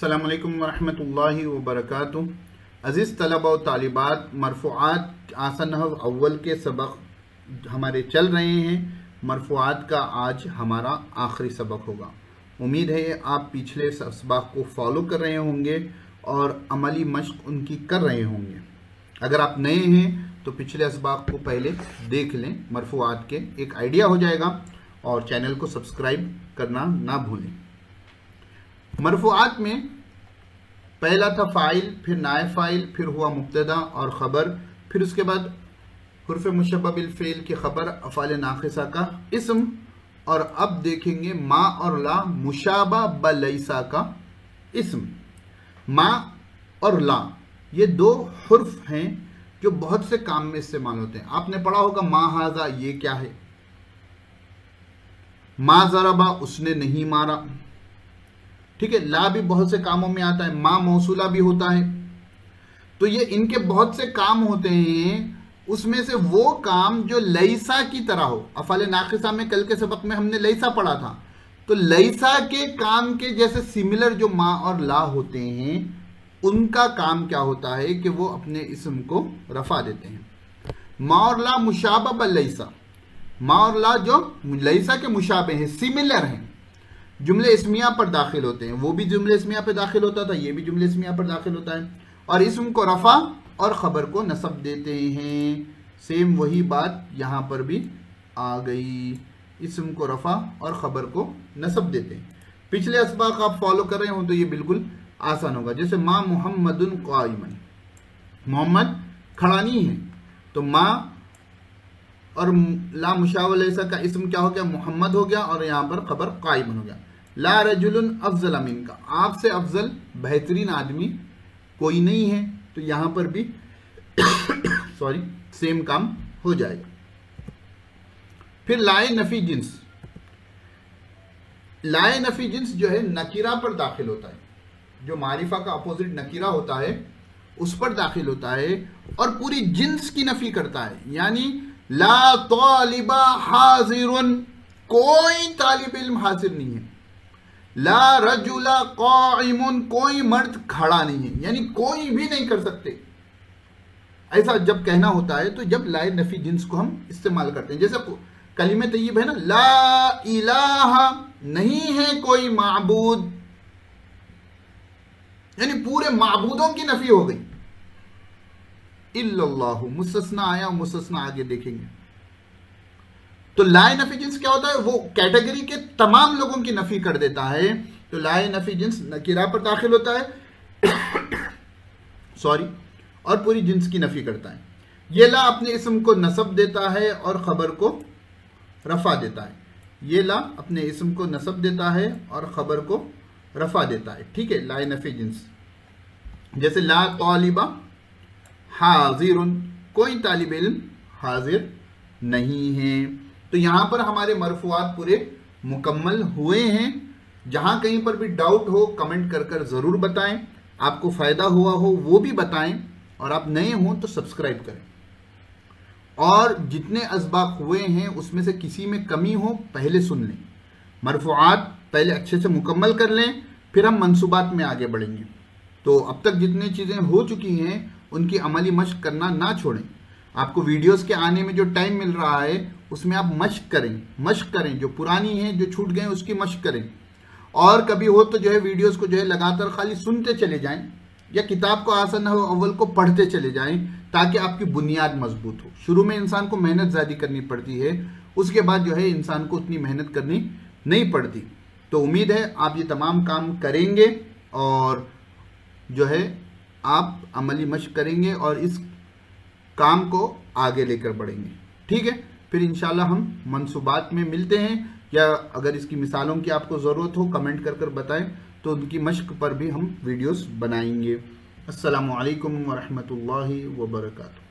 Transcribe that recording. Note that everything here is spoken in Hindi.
अस्सलामु अलैकुम वरहमतुल्लाहि वबरकातुहू। अज़ीज़ तलबा व तालिबात, मरफ़ूआत आसन नहव अव्वल के सबक हमारे चल रहे हैं। मरफ़ूआत का आज हमारा आखिरी सबक होगा। उम्मीद है आप पिछले सबक को फॉलो कर रहे होंगे और अमली मश्क उनकी कर रहे होंगे। अगर आप नए हैं तो पिछले सबक को पहले देख लें, मरफ़ूआत के एक आइडिया हो जाएगा। और चैनल को सब्सक्राइब करना ना भूलें। मरफ़ूआत में पहला था फ़ाइल, फिर नायब फ़ाइल, फिर हुआ मुब्तदा और ख़बर, फिर उसके बाद हुर्फ़ मुशब्बह बिल फ़ेल की ख़बर, अफ़ाल नाक़िसा का इस्म, और अब देखेंगे मा और ला मुशाबा ब लैसा का इस्म। मा और ला ये दो हुर्फ हैं जो बहुत से काम में इस्तेमाल होते हैं। आपने पढ़ा होगा मा हाज़ा, ये क्या है। मा ज़रबा, उसने नहीं मारा। ठीक है, ला भी बहुत से कामों में आता है, मा मौसूला भी होता है। तो ये इनके बहुत से काम होते हैं, उसमें से वो काम जो लैसा की तरह हो। अफ़ाल नाक़िसा में कल के सबक में हमने लैसा पढ़ा था, तो लैसा के काम के जैसे सिमिलर जो मा और ला होते हैं, उनका काम क्या होता है कि वो अपने इस्म को रफा देते हैं। मा और ला मुशाबह ब लैसा, मा और ला जो लैसा के मुशाबे हैं, सिमिलर हैं, जुमले इस्मिया पर दाखिल होते हैं। वो भी जुमले इस्मिया पर दाखिल होता था, ये भी जुमले इस्मिया पर दाखिल होता है। और इस्म को रफा और ख़बर को नसब देते हैं। सेम वही बात यहाँ पर भी आ गई, इस्म को रफा और ख़बर को नसब देते हैं। पिछले असबाक आप फॉलो कर रहे हो तो ये बिल्कुल आसान होगा। जैसे मा मुहम्मदुन क़ाइमन, मोहम्मद खड़ा नहीं है, तो मा और ला मुशाबह लैसा का इस्म क्या हो गया, मोहम्मद हो गया, और यहाँ पर खबर क़ाइमन हो गया। ला रजुलन अफजल मिन का, आपसे अफजल बेहतरीन आदमी कोई नहीं है, तो यहाँ पर भी सॉरी सेम काम हो जाएगा। फिर लाए नफी जिन्स, लाए नफी जिन्स जो है नकीरा पर दाखिल होता है, जो मारिफा का अपोजिट नकीरा होता है उस पर दाखिल होता है और पूरी जिन्स की नफी करता है। यानी ला तालिबा हाजिरुन, कोई तालिब इल्म हाजिर नहीं है। ला रजुला क़ाइमुन, कोई मर्द खड़ा नहीं है, यानी कोई भी नहीं कर सकते। ऐसा जब कहना होता है तो जब लाए नफी जिन्स को हम इस्तेमाल करते हैं। जैसे कलिमे तय्यब है ना, ला इलाहा, नहीं है कोई माबूद, यानी पूरे माबूदों की नफी हो गई। इल्लल्लाहु, मुस्तस्ना आया, मुस्तस्ना आगे देखेंगे। तो लाए नफी जिन्स क्या होता है, वो कैटेगरी के तमाम लोगों की नफी कर देता है। तो लाए नफी जिन्स नकीरा पर दाखिल होता है सॉरी, और पूरी जिन्स की नफी करता है। ये ला अपने इस्म को नसब देता है और खबर को रफा देता है। ये ला अपने इस्म को नसब देता है और खबर को रफा देता है। ठीक है, लाए नफी जिन्स जैसे ला तालिबा हाजिरुन, कोई तालिब इल्म हाजिर नहीं है। तो यहां पर हमारे मरफ़ूआत पूरे मुकम्मल हुए हैं। जहां कहीं पर भी डाउट हो कमेंट कर कर ज़रूर बताएं, आपको फ़ायदा हुआ हो वो भी बताएं, और आप नए हों तो सब्सक्राइब करें। और जितने असबाक हुए हैं उसमें से किसी में कमी हो पहले सुन लें, मरफ़ूआत पहले अच्छे से मुकम्मल कर लें, फिर हम मंसूबात में आगे बढ़ेंगे। तो अब तक जितनी चीज़ें हो चुकी हैं उनकी अमली मश्क करना ना छोड़ें। आपको वीडियोस के आने में जो टाइम मिल रहा है उसमें आप मश्क करें, जो पुरानी है जो छूट गए उसकी मश्क करें। और कभी हो तो जो है वीडियोस को जो है लगातार खाली सुनते चले जाएं, या किताब को आसन नहव अव्वल को पढ़ते चले जाएं, ताकि आपकी बुनियाद मजबूत हो। शुरू में इंसान को मेहनत ज़्यादा करनी पड़ती है, उसके बाद जो है इंसान को उतनी मेहनत करनी नहीं पड़ती। तो उम्मीद है आप ये तमाम काम करेंगे और जो है आप अमली मश्क करेंगे और इस काम को आगे लेकर बढ़ेंगे। ठीक है, फिर इंशाल्लाह हम मंसूबात में मिलते हैं, या अगर इसकी मिसालों की आपको ज़रूरत हो कमेंट कर कर बताएं, तो उनकी मश्क पर भी हम वीडियोस बनाएंगे। अस्सलामु अलैकुम वरहमतुल्लाहि वबरकातुहू।